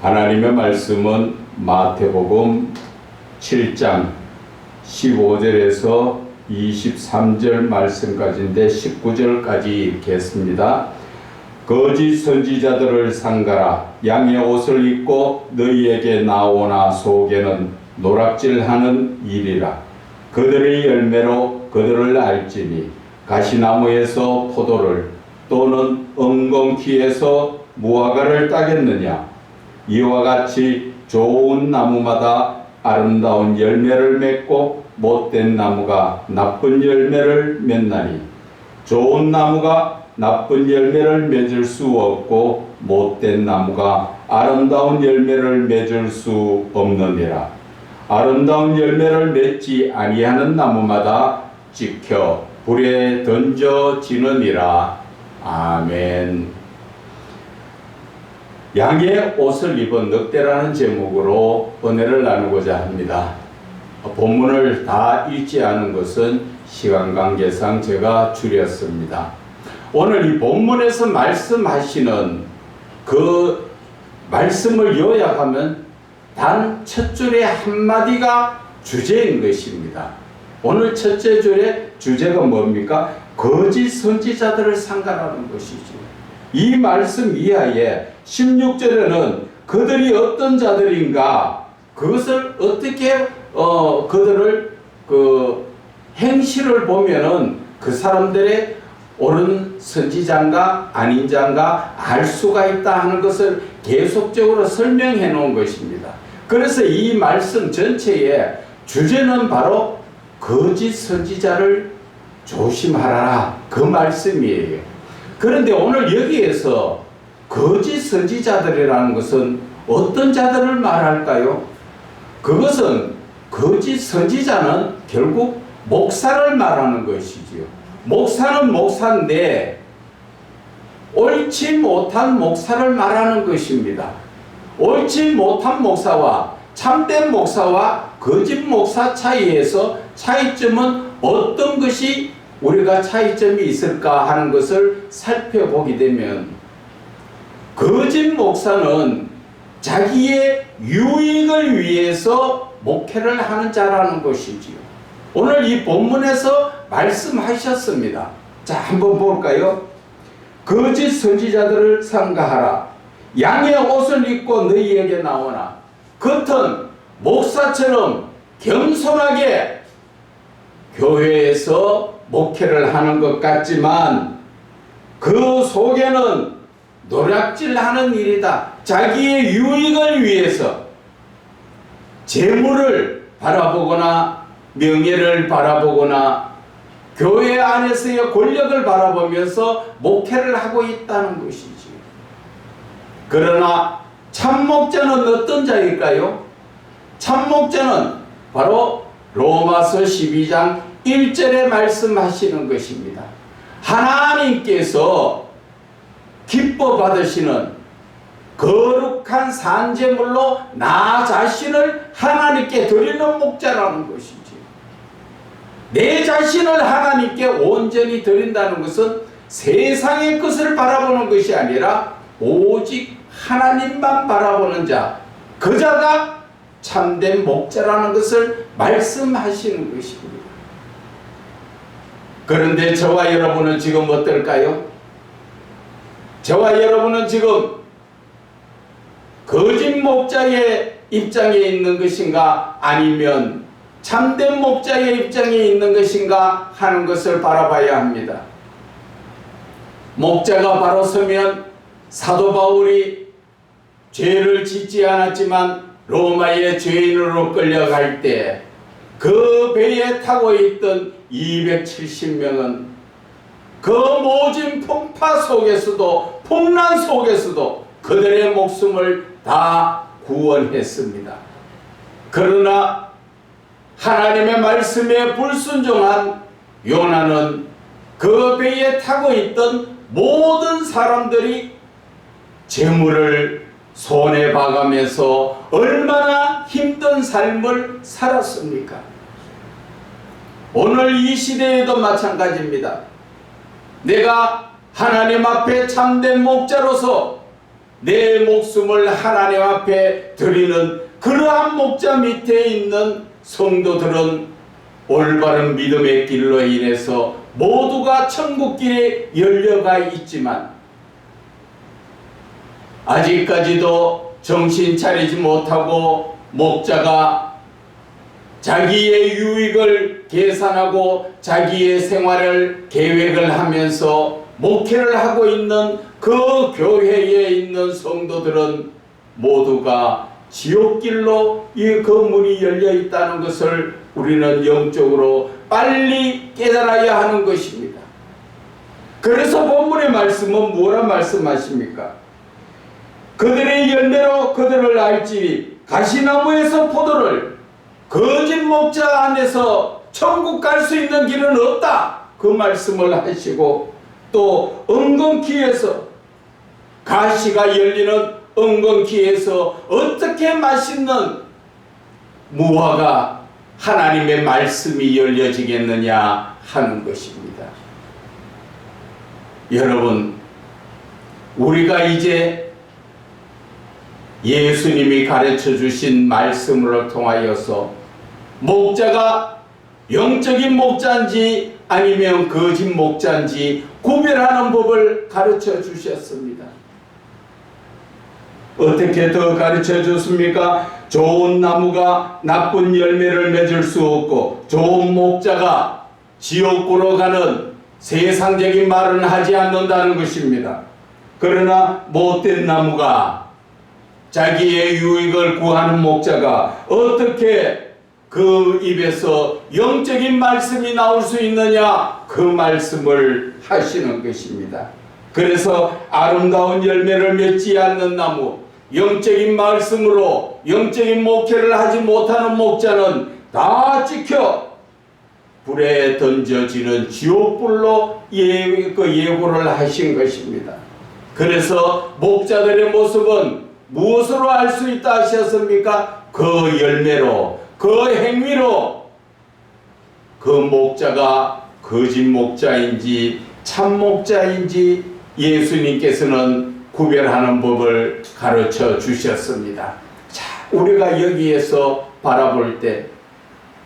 하나님의 말씀은 마태복음 7장 15절에서 23절 말씀까지인데 19절까지 이렇게 했습니다. 거짓 선지자들을 삼가라. 양의 옷을 입고 너희에게 나오나 속에는 노략질하는 일이라. 그들의 열매로 그들을 알지니 가시나무에서 포도를 또는 엉겅퀴에서 무화과를 따겠느냐. 이와 같이 좋은 나무마다 아름다운 열매를 맺고 못된 나무가 나쁜 열매를 맺나니 좋은 나무가 나쁜 열매를 맺을 수 없고 못된 나무가 아름다운 열매를 맺을 수 없느니라. 아름다운 열매를 맺지 아니하는 나무마다 찍혀 불에 던져지느니라. 아멘. 양의 옷을 입은 늑대라는 제목으로 은혜를 나누고자 합니다. 본문을 다 읽지 않은 것은 시간 관계상 제가 줄였습니다. 오늘 이 본문에서 말씀하시는 그 말씀을 요약하면 단 첫 줄의 한마디가 주제인 것입니다. 오늘 첫째 줄의 주제가 뭡니까? 거짓 선지자들을 상가라는 것이죠. 이 말씀 이하에 16절에는 그들이 어떤 자들인가, 그것을 어떻게 그들을 행실을 보면은 그 사람들의 옳은 선지자인가 아닌 자인가 알 수가 있다 하는 것을 계속적으로 설명해 놓은 것입니다. 그래서 이 말씀 전체의 주제는 바로 거짓 선지자를 조심하라, 그 말씀이에요. 그런데 오늘 여기에서 거짓 선지자들이라는 것은 어떤 자들을 말할까요? 그것은 거짓 선지자는 결국 목사를 말하는 것이지요. 목사는 목사인데 옳지 못한 목사를 말하는 것입니다. 옳지 못한 목사와 참된 목사와 거짓 목사 차이에서 차이점은 어떤 것이 우리가 차이점이 있을까 하는 것을 살펴보게 되면 거짓 목사는 자기의 유익을 위해서 목회를 하는 자라는 것이지요. 오늘 이 본문에서 말씀하셨습니다. 자, 한번 볼까요? 거짓 선지자들을 삼가하라. 양의 옷을 입고 너희에게 나오나 겉은 목사처럼 겸손하게 교회에서 목회를 하는 것 같지만 그 속에는 노략질하는 일이다. 자기의 유익을 위해서 재물을 바라보거나 명예를 바라보거나 교회 안에서의 권력을 바라보면서 목회를 하고 있다는 것이지. 그러나 참목자는 어떤 자일까요? 참목자는 바로 로마서 12장 1절에 말씀하시는 것입니다. 하나님께서 기뻐 받으시는 거룩한 산제물로 나 자신을 하나님께 드리는 목자라는 것이지. 내 자신을 하나님께 온전히 드린다는 것은 세상의 것을 바라보는 것이 아니라 오직 하나님만 바라보는 자, 그 자가 참된 목자라는 것을 말씀하시는 것입니다. 그런데 저와 여러분은 지금 어떨까요? 저와 여러분은 지금 거짓 목자의 입장에 있는 것인가 아니면 참된 목자의 입장에 있는 것인가 하는 것을 바라봐야 합니다. 목자가 바로 서면 사도 바울이 죄를 짓지 않았지만 로마의 죄인으로 끌려갈 때 그 배에 타고 있던 270명은 그 모진 풍파 속에서도 풍란 속에서도 그들의 목숨을 다 구원했습니다. 그러나 하나님의 말씀에 불순종한 요나는 그 배에 타고 있던 모든 사람들이 재물을 손에 봐가면서 얼마나 힘든 삶을 살았습니까? 오늘 이 시대에도 마찬가지입니다. 내가 하나님 앞에 참된 목자로서 내 목숨을 하나님 앞에 드리는 그러한 목자 밑에 있는 성도들은 올바른 믿음의 길로 인해서 모두가 천국길에 열려가 있지만 아직까지도 정신 차리지 못하고 목자가 자기의 유익을 계산하고 자기의 생활을 계획을 하면서 목회를 하고 있는 그 교회에 있는 성도들은 모두가 지옥길로 그 문이 열려 있다는 것을 우리는 영적으로 빨리 깨달아야 하는 것입니다. 그래서 본문의 말씀은 뭐라 말씀하십니까? 그들의 열매로 그들을 알지니 가시나무에서 포도를 거짓 목자 안에서 천국 갈 수 있는 길은 없다. 그 말씀을 하시고 또 엉겅퀴에서 가시가 열리는 엉겅퀴에서 어떻게 맛있는 무화과 하나님의 말씀이 열려지겠느냐 하는 것입니다. 여러분, 우리가 이제 예수님이 가르쳐 주신 말씀으로 통하여서 목자가 영적인 목자인지 아니면 거짓 목자인지 구별하는 법을 가르쳐 주셨습니다. 어떻게 더 가르쳐 줬습니까? 좋은 나무가 나쁜 열매를 맺을 수 없고 좋은 목자가 지옥으로 가는 세상적인 말은 하지 않는다는 것입니다. 그러나 못된 나무가 자기의 유익을 구하는 목자가 어떻게 그 입에서 영적인 말씀이 나올 수 있느냐, 그 말씀을 하시는 것입니다. 그래서 아름다운 열매를 맺지 않는 나무, 영적인 말씀으로 영적인 목회를 하지 못하는 목자는 다 찍혀 불에 던져지는 지옥불로 예고를 하신 것입니다. 그래서 목자들의 모습은 무엇으로 알 수 있다 하셨습니까? 그 열매로, 그 행위로 그 목자가 거짓 목자인지 참 목자인지 예수님께서는 구별하는 법을 가르쳐 주셨습니다. 자, 우리가 여기에서 바라볼 때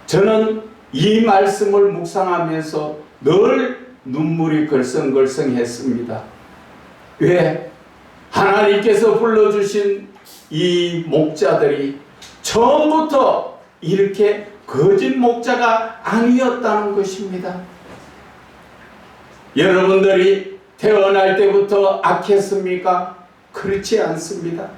저는 이 말씀을 묵상하면서 늘 눈물이 걸썽걸썽했습니다. 왜? 하나님께서 불러주신 이 목자들이 처음부터 이렇게 거짓 목자가 아니었다는 것입니다. 여러분들이 태어날 때부터 악했습니까? 그렇지 않습니다.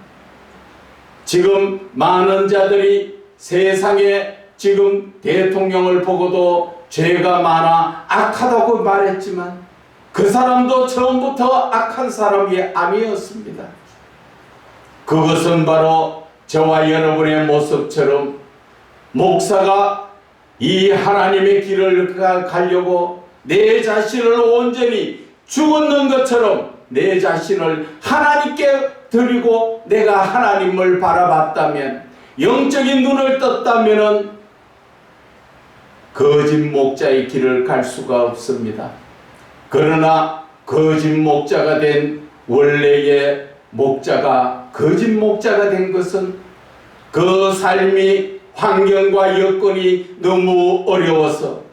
지금 많은 자들이 세상에 지금 대통령을 보고도 죄가 많아 악하다고 말했지만 그 사람도 처음부터 악한 사람이 아니었습니다. 그것은 바로 저와 여러분의 모습처럼 목사가 이 하나님의 길을 가려고 내 자신을 온전히 죽었는 것처럼 내 자신을 하나님께 드리고 내가 하나님을 바라봤다면, 영적인 눈을 떴다면 거짓 목자의 길을 갈 수가 없습니다. 그러나 거짓 목자가 된 원래의 목자가 거짓 목자가 된 것은 그 삶이 환경과 여건이 너무 어려워서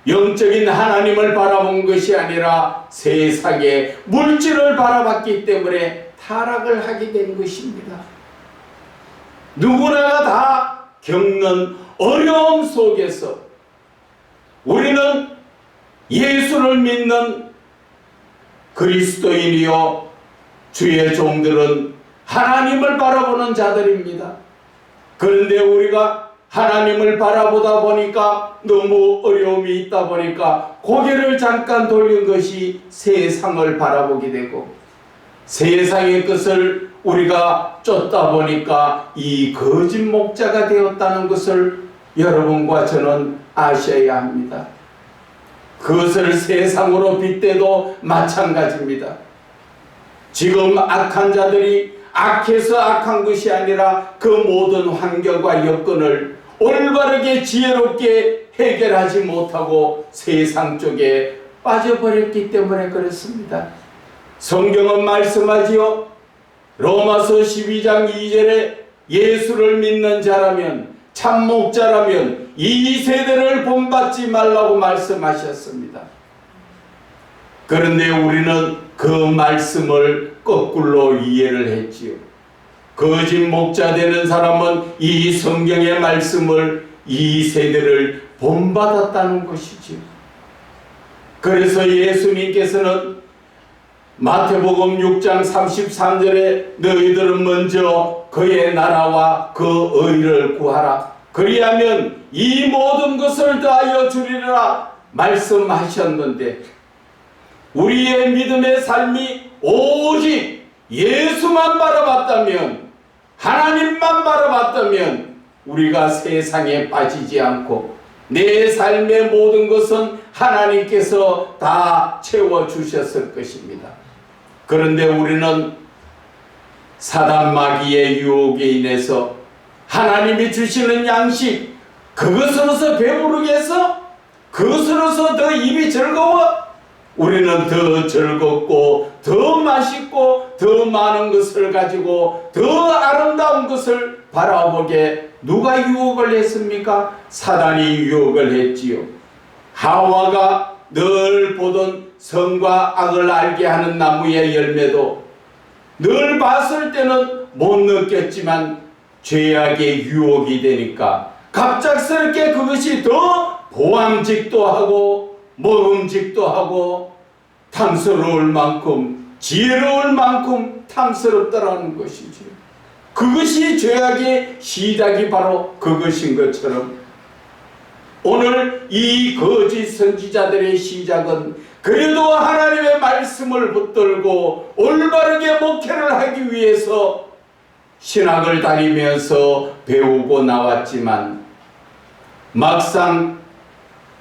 영적인 하나님을 바라본 것이 아니라 세상의 물질을 바라봤기 때문에 타락을 하게 된 것입니다. 누구나가 다 겪는 어려움 속에서 우리는 예수를 믿는 그리스도인이요 주의 종들은 하나님을 바라보는 자들입니다. 그런데 우리가 하나님을 바라보다 보니까 너무 어려움이 있다 보니까 고개를 잠깐 돌린 것이 세상을 바라보게 되고 세상의 것을 우리가 쫓다 보니까 이 거짓 목자가 되었다는 것을 여러분과 저는 아셔야 합니다. 그것을 세상으로 빗대도 마찬가지입니다. 지금 악한 자들이 악해서 악한 것이 아니라 그 모든 환경과 여건을 올바르게 지혜롭게 해결하지 못하고 세상 쪽에 빠져버렸기 때문에 그렇습니다. 성경은 말씀하지요. 로마서 12장 2절에 예수를 믿는 자라면, 참 목자라면 이 세대를 본받지 말라고 말씀하셨습니다. 그런데 우리는 그 말씀을 거꾸로 이해를 했지요. 거짓 목자 되는 사람은 이 성경의 말씀을, 이 세대를 본받았다는 것이지요. 그래서 예수님께서는 마태복음 6장 33절에 너희들은 먼저 그의 나라와 그 의를 구하라. 그리하면 이 모든 것을 더하여 주리라 말씀하셨는데, 우리의 믿음의 삶이 오직 예수만 바라봤다면, 하나님만 바라봤다면 우리가 세상에 빠지지 않고 내 삶의 모든 것은 하나님께서 다 채워주셨을 것입니다. 그런데 우리는 사단 마귀의 유혹에 인해서 하나님이 주시는 양식, 그것으로서 배부르게 해서, 그것으로서 더 입이 즐거워, 우리는 더 즐겁고 더 맛있고 더 많은 것을 가지고 더 아름다운 것을 바라보게 누가 유혹을 했습니까? 사단이 유혹을 했지요. 하와가 늘 보던 선과 악을 알게 하는 나무의 열매도 늘 봤을 때는 못 느꼈지만 죄악의 유혹이 되니까 갑작스럽게 그것이 더 보암직도 하고 먹음직도 하고 탐스러울 만큼, 지혜로울 만큼 탐스럽다라는 것이죠. 그것이 죄악의 시작이 바로 그것인 것처럼 오늘 이 거짓 선지자들의 시작은 그래도 하나님의 말씀을 붙들고 올바르게 목회를 하기 위해서 신학을 다니면서 배우고 나왔지만, 막상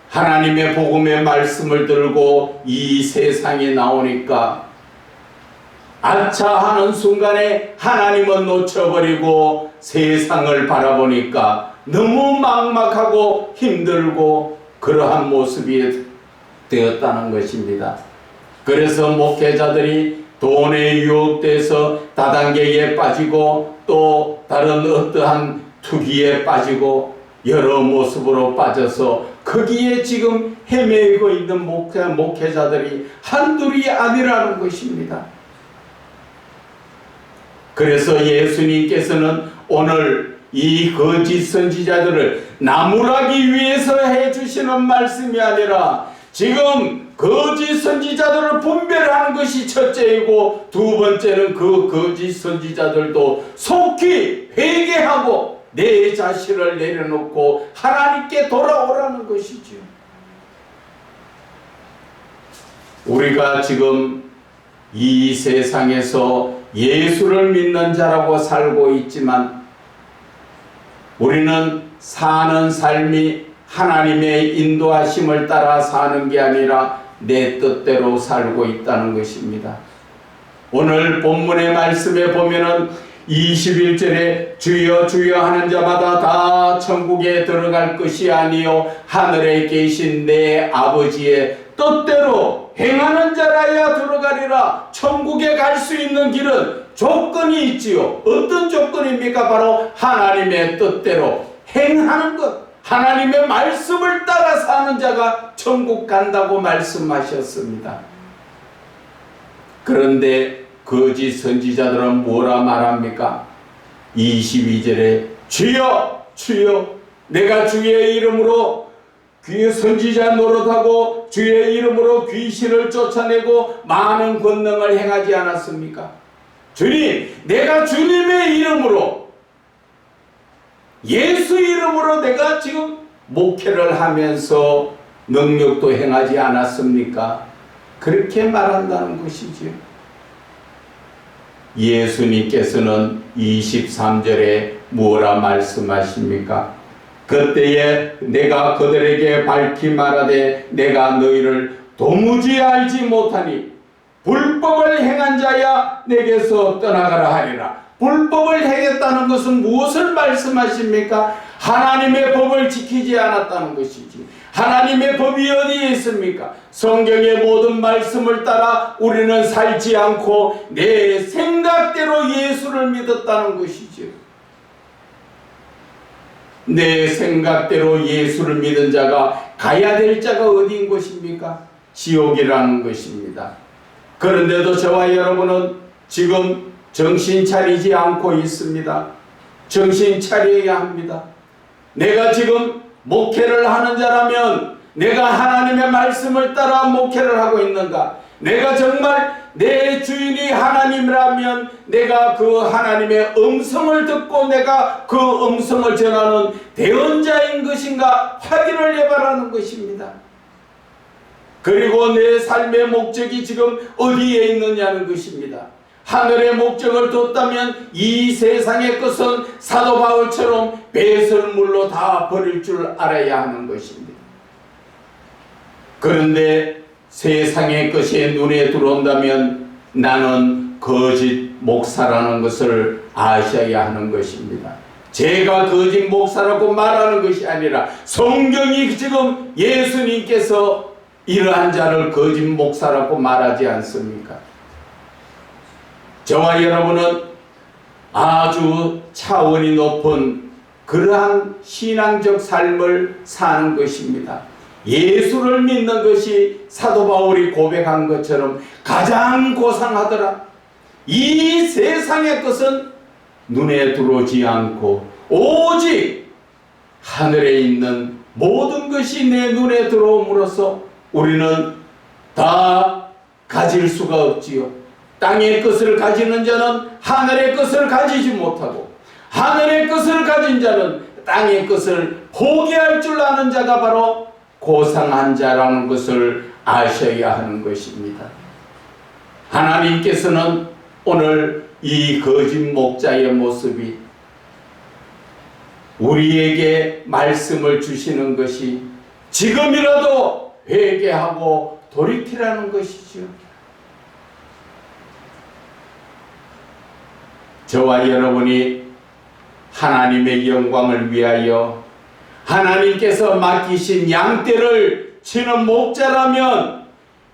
하나님의 복음의 말씀을 들고 이 세상에 나오니까 아차 하는 순간에 하나님은 놓쳐버리고 세상을 바라보니까 너무 막막하고 힘들고 그러한 모습이 되었다는 것입니다. 그래서 목회자들이 돈에 유혹돼서 다단계에 빠지고 또 다른 어떠한 투기에 빠지고 여러 모습으로 빠져서 거기에 지금 헤매고 있는 목회자들이 한둘이 아니라는 것입니다. 그래서 예수님께서는 오늘 이 거짓 선지자들을 나무라기 위해서 해주시는 말씀이 아니라 지금 거짓 선지자들을 분별하는 것이 첫째이고, 두 번째는 그 거짓 선지자들도 속히 회개하고 내 자신을 내려놓고 하나님께 돌아오라는 것이죠. 우리가 지금 이 세상에서 예수를 믿는 자라고 살고 있지만 우리는 사는 삶이 하나님의 인도하심을 따라 사는 게 아니라 내 뜻대로 살고 있다는 것입니다. 오늘 본문의 말씀에 보면은 21절에 주여 주여 하는 자마다 다 천국에 들어갈 것이 아니요 하늘에 계신 내 아버지의 뜻대로 행하는 자라야 들어가리라. 천국에 갈 수 있는 길은 조건이 있지요. 어떤 조건입니까? 바로 하나님의 뜻대로 행하는 것, 하나님의 말씀을 따라 사는 자가 천국 간다고 말씀하셨습니다. 그런데 거짓 선지자들은 뭐라 말합니까? 22절에 주여 주여 내가 주의 이름으로 귀 선지자 노릇하고 주의 이름으로 귀신을 쫓아내고 많은 권능을 행하지 않았습니까? 주님, 내가 주님의 이름으로, 예수 이름으로 내가 지금 목회를 하면서 능력도 행하지 않았습니까? 그렇게 말한다는 것이지요. 예수님께서는 23절에 뭐라 말씀하십니까? 그때에 내가 그들에게 밝히 말하되 내가 너희를 도무지 알지 못하니 불법을 행한 자야 내게서 떠나가라 하리라. 불법을 행했다는 것은 무엇을 말씀하십니까? 하나님의 법을 지키지 않았다는 것이지. 하나님의 법이 어디에 있습니까? 성경의 모든 말씀을 따라 우리는 살지 않고 내 생각대로 예수를 믿었다는 것이죠. 내 생각대로 예수를 믿은 자가 가야 될 자가 어디인 것입니까? 지옥이라는 것입니다. 그런데도 저와 여러분은 지금 정신 차리지 않고 있습니다. 정신 차려야 합니다. 내가 지금 목회를 하는 자라면 내가 하나님의 말씀을 따라 목회를 하고 있는가? 내가 정말 내 주인이 하나님이라면 내가 그 하나님의 음성을 듣고 내가 그 음성을 전하는 대언자인 것인가 확인을 해봐라는 것입니다. 그리고 내 삶의 목적이 지금 어디에 있느냐는 것입니다. 하늘의 목적을 뒀다면 이 세상의 것은 사도 바울처럼 배설물로 다 버릴 줄 알아야 하는 것입니다. 그런데 세상의 것이 눈에 들어온다면 나는 거짓 목사라는 것을 아셔야 하는 것입니다. 제가 거짓 목사라고 말하는 것이 아니라 성경이 지금 예수님께서 이러한 자를 거짓 목사라고 말하지 않습니까? 저와 여러분은 아주 차원이 높은 그러한 신앙적 삶을 사는 것입니다. 예수를 믿는 것이 사도 바울이 고백한 것처럼 가장 고상하더라. 이 세상의 것은 눈에 들어오지 않고 오직 하늘에 있는 모든 것이 내 눈에 들어옴으로써 우리는 다 가질 수가 없지요. 땅의 것을 가지는 자는 하늘의 것을 가지지 못하고 하늘의 것을 가진 자는 땅의 것을 포기할 줄 아는 자가 바로 고상한 자라는 것을 아셔야 하는 것입니다. 하나님께서는 오늘 이 거짓 목자의 모습이 우리에게 말씀을 주시는 것이 지금이라도 회개하고 돌이키라는 것이죠. 저와 여러분이 하나님의 영광을 위하여 하나님께서 맡기신 양떼를 치는 목자라면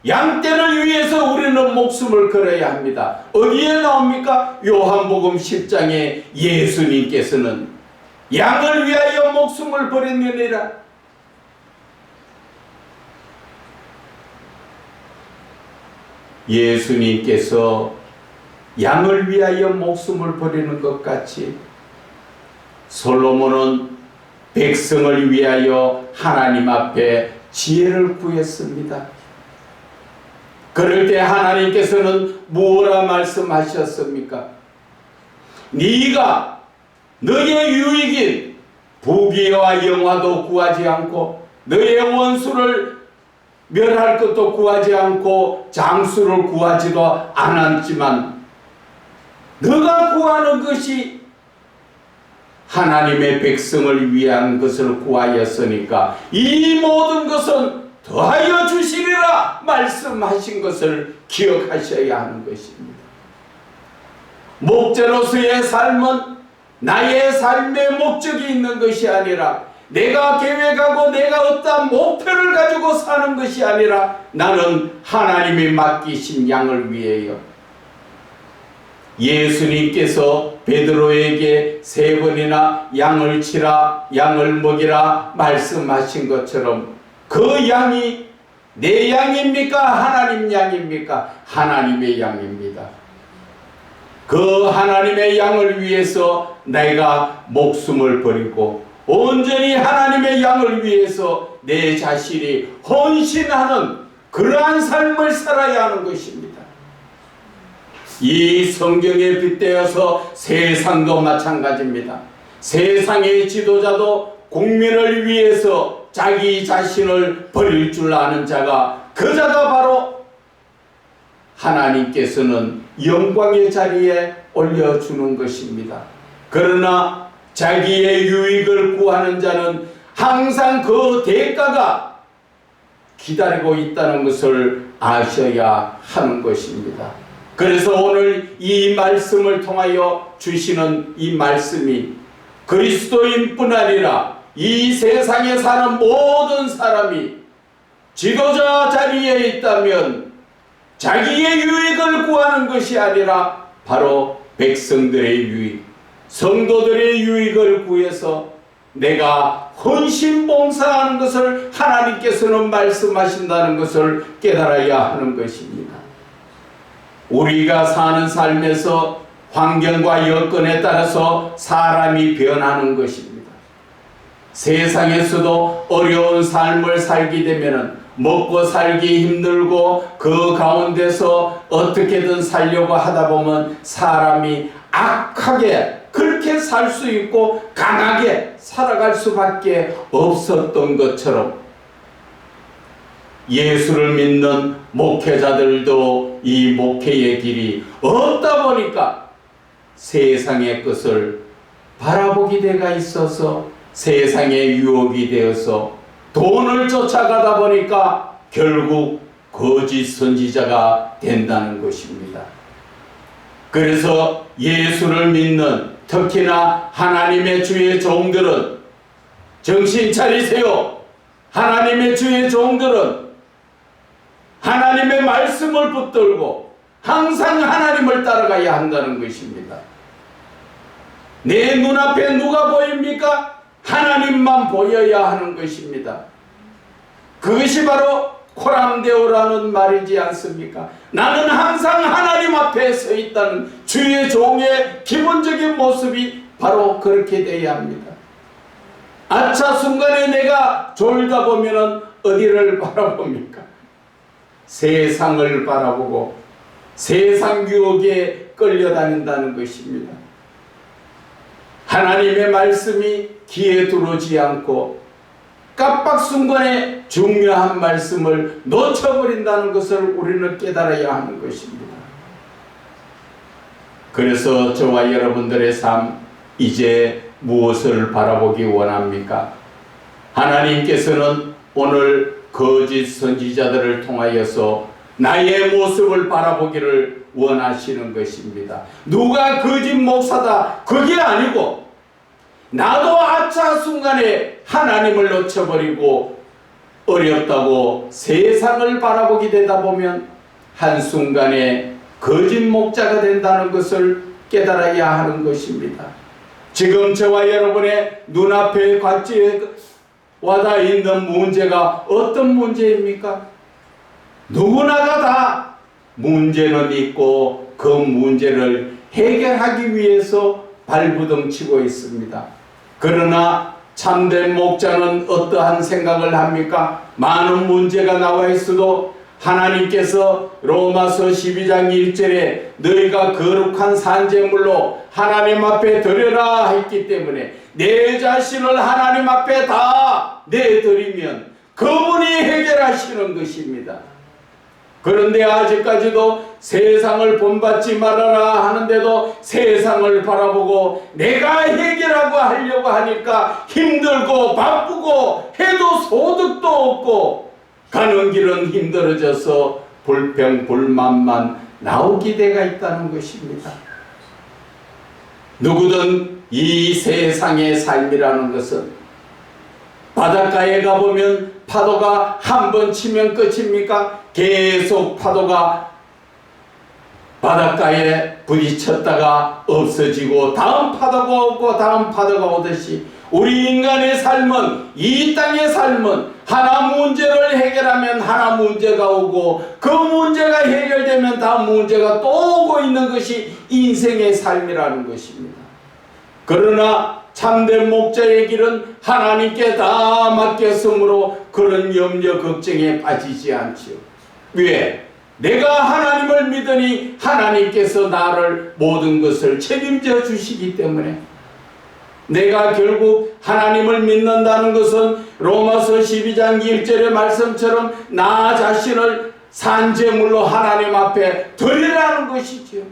양떼를 위해서 우리는 목숨을 걸어야 합니다. 어디에 나옵니까? 요한복음 10장에 예수님께서는 양을 위하여 목숨을 버렸느니라. 예수님께서 양을 위하여 목숨을 버리는 것 같이 솔로몬은 백성을 위하여 하나님 앞에 지혜를 구했습니다. 그럴 때 하나님께서는 무엇라 말씀하셨습니까? 네가 너의 유익인 부귀와 영화도 구하지 않고 너의 원수를 멸할 것도 구하지 않고 장수를 구하지도 않았지만 너가 구하는 것이 하나님의 백성을 위한 것을 구하였으니까 이 모든 것은 더하여 주시리라 말씀하신 것을 기억하셔야 하는 것입니다. 목자로서의 삶은 나의 삶의 목적이 있는 것이 아니라 내가 계획하고 내가 어떠한 목표를 가지고 사는 것이 아니라 나는 하나님이 맡기신 양을 위하여. 예수님께서 베드로에게 3번이나 양을 치라 양을 먹이라 말씀하신 것처럼 그 양이 내 양입니까? 하나님 양입니까? 하나님의 양입니다. 그 하나님의 양을 위해서 내가 목숨을 버리고 온전히 하나님의 양을 위해서 내 자신이 헌신하는 그러한 삶을 살아야 하는 것입니다. 이 성경에 빗대어서 세상도 마찬가지입니다. 세상의 지도자도 국민을 위해서 자기 자신을 버릴 줄 아는 자가 그 자가 바로 하나님께서는 영광의 자리에 올려주는 것입니다. 그러나 자기의 유익을 구하는 자는 항상 그 대가가 기다리고 있다는 것을 아셔야 하는 것입니다. 그래서 오늘 이 말씀을 통하여 주시는 이 말씀이 그리스도인뿐 아니라 이 세상에 사는 모든 사람이 지도자 자리에 있다면 자기의 유익을 구하는 것이 아니라 바로 백성들의 유익, 성도들의 유익을 구해서 내가 헌신 봉사하는 것을 하나님께서는 말씀하신다는 것을 깨달아야 하는 것입니다. 우리가 사는 삶에서 환경과 여건에 따라서 사람이 변하는 것입니다. 세상에서도 어려운 삶을 살게 되면 먹고 살기 힘들고 그 가운데서 어떻게든 살려고 하다 보면 사람이 악하게 그렇게 살 수 있고 강하게 살아갈 수밖에 없었던 것처럼 예수를 믿는 목회자들도 이 목회의 길이 없다 보니까 세상의 것을 바라보게 돼가 있어서 세상의 유혹이 되어서 돈을 쫓아가다 보니까 결국 거짓 선지자가 된다는 것입니다. 그래서 예수를 믿는 특히나 하나님의 주의 종들은 정신 차리세요. 하나님의 주의 종들은 하나님의 말씀을 붙들고 항상 하나님을 따라가야 한다는 것입니다. 내 눈앞에 누가 보입니까? 하나님만 보여야 하는 것입니다. 그것이 바로 코람데오라는 말이지 않습니까? 나는 항상 하나님 앞에 서 있다는 주의 종의 기본적인 모습이 바로 그렇게 되어야 합니다. 아차 순간에 내가 졸다 보면은 어디를 바라봅니까? 세상을 바라보고 세상 유혹에 끌려다닌다는 것입니다. 하나님의 말씀이 귀에 들어오지 않고 깜빡 순간에 중요한 말씀을 놓쳐버린다는 것을 우리는 깨달아야 하는 것입니다. 그래서 저와 여러분들의 삶 이제 무엇을 바라보기 원합니까? 하나님께서는 오늘 거짓 선지자들을 통하여서 나의 모습을 바라보기를 원하시는 것입니다. 누가 거짓 목사다 그게 아니고 나도 아차 순간에 하나님을 놓쳐버리고 어렵다고 세상을 바라보게 되다 보면 한순간에 거짓 목자가 된다는 것을 깨달아야 하는 것입니다. 지금 저와 여러분의 눈앞에 같이 와닿아 있는 문제가 어떤 문제입니까? 누구나가 다 문제는 있고 그 문제를 해결하기 위해서 발부둥치고 있습니다. 그러나 참된 목자는 어떠한 생각을 합니까? 많은 문제가 나와 있어도 하나님께서 로마서 12장 1절에 너희가 거룩한 산제물로 하나님 앞에 드려라 했기 때문에 내 자신을 하나님 앞에 다 내드리면 그분이 해결하시는 것입니다. 그런데 아직까지도 세상을 본받지 말아라 하는데도 세상을 바라보고 내가 해결하고 하려고 하니까 힘들고 바쁘고 해도 소득도 없고 가는 길은 힘들어져서 불평 불만만 나오게 돼가 있다는 것입니다. 누구든 이 세상의 삶이라는 것은 바닷가에 가보면 파도가 한 번 치면 끝입니까? 계속 파도가 바닷가에 부딪혔다가 없어지고 다음 파도가 오고 다음 파도가 오듯이 우리 인간의 삶은 이 땅의 삶은 하나 문제를 해결하면 하나 문제가 오고 그 문제가 해결되면 다음 문제가 또 오고 있는 것이 인생의 삶이라는 것입니다. 그러나 참된 목자의 길은 하나님께 다 맡겼으므로 그런 염려 걱정에 빠지지 않지요. 왜? 내가 하나님을 믿으니 하나님께서 나를 모든 것을 책임져 주시기 때문에 내가 결국 하나님을 믿는다는 것은 로마서 12장 1절의 말씀처럼 나 자신을 산제물로 하나님 앞에 드리라는 것이지요.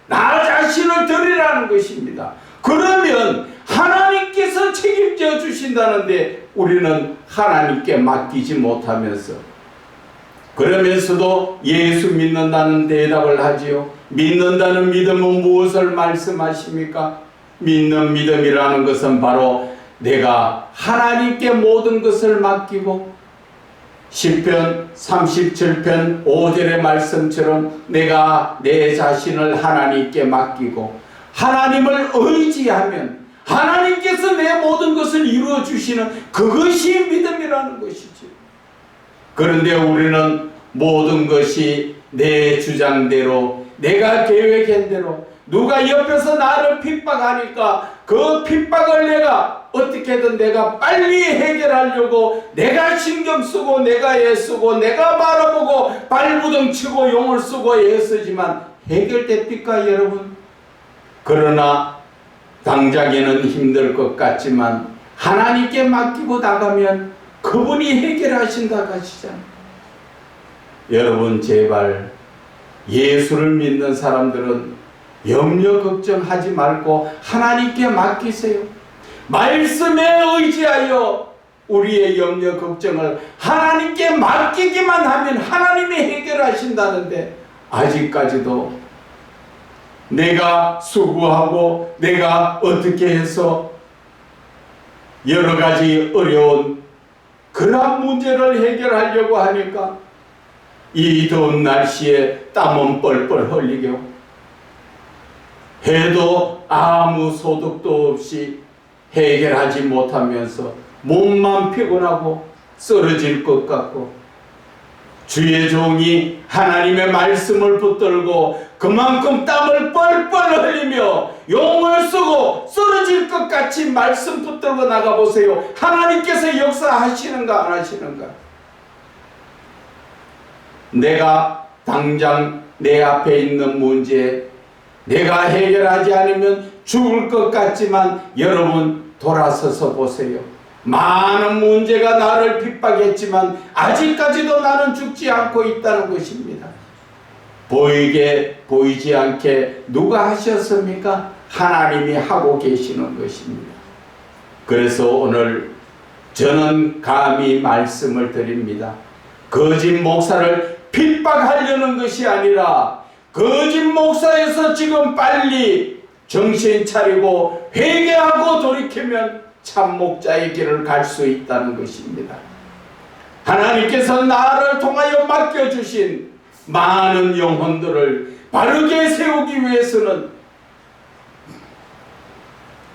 나 자신을 드리라는 것입니다. 그러면 하나님께서 책임져 주신다는데 우리는 하나님께 맡기지 못하면서 그러면서도 예수 믿는다는 대답을 하지요. 믿는다는 믿음은 무엇을 말씀하십니까? 믿는 믿음이라는 것은 바로 내가 하나님께 모든 것을 맡기고 시편 37편 5절의 말씀처럼 내가 내 자신을 하나님께 맡기고 하나님을 의지하면 하나님께서 내 모든 것을 이루어 주시는 그것이 믿음이라는 것이죠. 그런데 우리는 모든 것이 내 주장대로, 내가 계획한 대로, 누가 옆에서 나를 핍박하니까 그 핍박을 내가 어떻게든 내가 빨리 해결하려고 내가 신경 쓰고 내가 애쓰고 내가 바라보고 발부둥 치고 용을 쓰고 애쓰지만 해결됩니까 여러분? 그러나 당장에는 힘들 것 같지만 하나님께 맡기고 나가면 그분이 해결하신다고 하시잖아요. 여러분 제발 예수를 믿는 사람들은 염려 걱정하지 말고 하나님께 맡기세요. 말씀에 의지하여 우리의 염려 걱정을 하나님께 맡기기만 하면 하나님이 해결하신다는데 아직까지도 내가 수고하고 내가 어떻게 해서 여러 가지 어려운 그러한 문제를 해결하려고 하니까 이 더운 날씨에 땀은 뻘뻘 흘리고 해도 아무 소득도 없이 해결하지 못하면서 몸만 피곤하고 쓰러질 것 같고 주의 종이 하나님의 말씀을 붙들고 그만큼 땀을 뻘뻘 흘리며 용을 쓰고 쓰러질 것 같이 말씀 붙들고 나가보세요. 하나님께서 역사하시는가 안 하시는가? 내가 당장 내 앞에 있는 문제 내가 해결하지 않으면 죽을 것 같지만 여러분 돌아서서 보세요. 많은 문제가 나를 핍박했지만 아직까지도 나는 죽지 않고 있다는 것입니다. 보이게 보이지 않게 누가 하셨습니까? 하나님이 하고 계시는 것입니다. 그래서 오늘 저는 감히 말씀을 드립니다. 거짓 목사를 핍박하려는 것이 아니라 거짓 목사에서 지금 빨리 정신 차리고 회개하고 돌이키면 참 목자의 길을 갈 수 있다는 것입니다. 하나님께서 나를 통하여 맡겨주신 많은 영혼들을 바르게 세우기 위해서는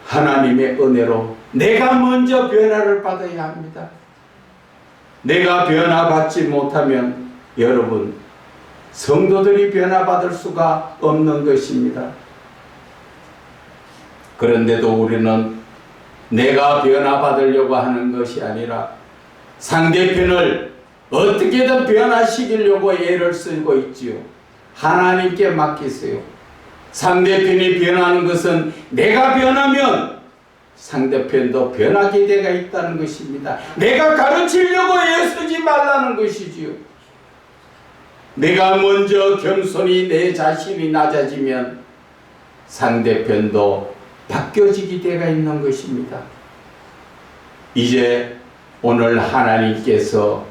하나님의 은혜로 내가 먼저 변화를 받아야 합니다. 내가 변화받지 못하면 여러분 성도들이 변화받을 수가 없는 것입니다. 그런데도 우리는 내가 변화받으려고 하는 것이 아니라 상대편을 어떻게든 변화시키려고 애를 쓰고 있지요. 하나님께 맡기세요. 상대편이 변하는 것은 내가 변하면 상대편도 변하게 되가 있다는 것입니다. 내가 가르치려고 애쓰지 말라는 것이지요. 내가 먼저 겸손히 내 자신이 낮아지면 상대편도 바뀌어지게 되가 있는 것입니다. 이제 오늘 하나님께서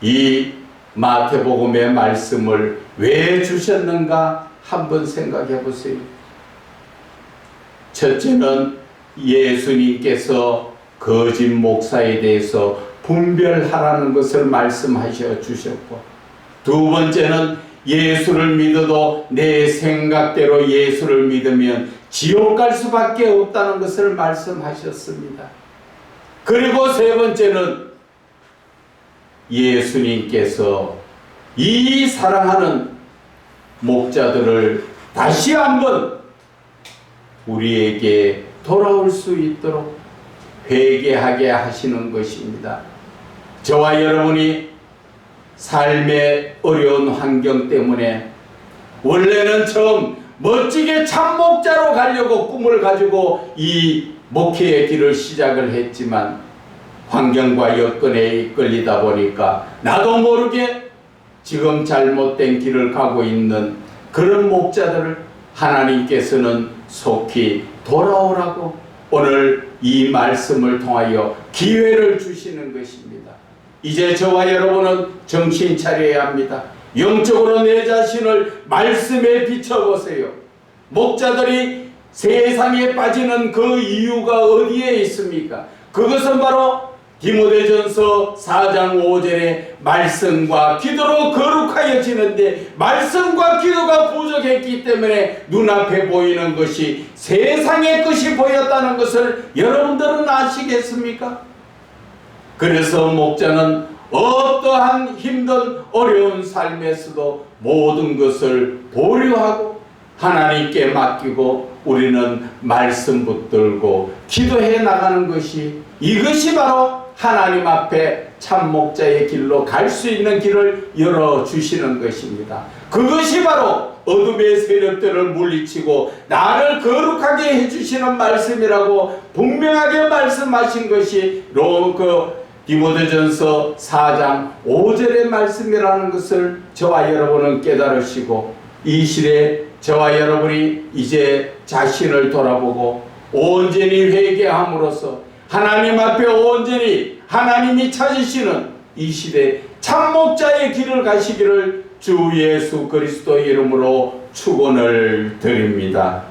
이 마태복음의 말씀을 왜 주셨는가 한번 생각해 보세요. 첫째는 예수님께서 거짓 목사에 대해서 분별하라는 것을 말씀하셔 주셨고, 두 번째는 예수를 믿어도 내 생각대로 예수를 믿으면 지옥 갈 수밖에 없다는 것을 말씀하셨습니다. 그리고 세 번째는 예수님께서 이 사랑하는 목자들을 다시 한번 우리에게 돌아올 수 있도록 회개하게 하시는 것입니다. 저와 여러분이 삶의 어려운 환경 때문에 원래는 처음 멋지게 참목자로 가려고 꿈을 가지고 이 목회의 길을 시작을 했지만 환경과 여건에 이끌리다 보니까 나도 모르게 지금 잘못된 길을 가고 있는 그런 목자들을 하나님께서는 속히 돌아오라고 오늘 이 말씀을 통하여 기회를 주시는 것입니다. 이제 저와 여러분은 정신 차려야 합니다. 영적으로 내 자신을 말씀에 비춰보세요. 목자들이 세상에 빠지는 그 이유가 어디에 있습니까? 그것은 바로 디모데전서 4장 5절의 말씀과 기도로 거룩하여지는데, 말씀과 기도가 부족했기 때문에 눈앞에 보이는 것이 세상의 것이 보였다는 것을 여러분들은 아시겠습니까? 그래서 목자는 어떠한 힘든 어려운 삶에서도 모든 것을 보류하고 하나님께 맡기고 우리는 말씀 붙들고 기도해 나가는 것이, 이것이 바로 하나님 앞에 참 목자의 길로 갈 수 있는 길을 열어주시는 것입니다. 그것이 바로 어둠의 세력들을 물리치고 나를 거룩하게 해주시는 말씀이라고 분명하게 말씀하신 것이 디모데전서 4장 5절의 말씀이라는 것을 저와 여러분은 깨달으시고, 이 시대에 저와 여러분이 이제 자신을 돌아보고 온전히 회개함으로써 하나님 앞에 온전히 하나님이 찾으시는 이 시대 참목자의 길을 가시기를 주 예수 그리스도 이름으로 축원을 드립니다.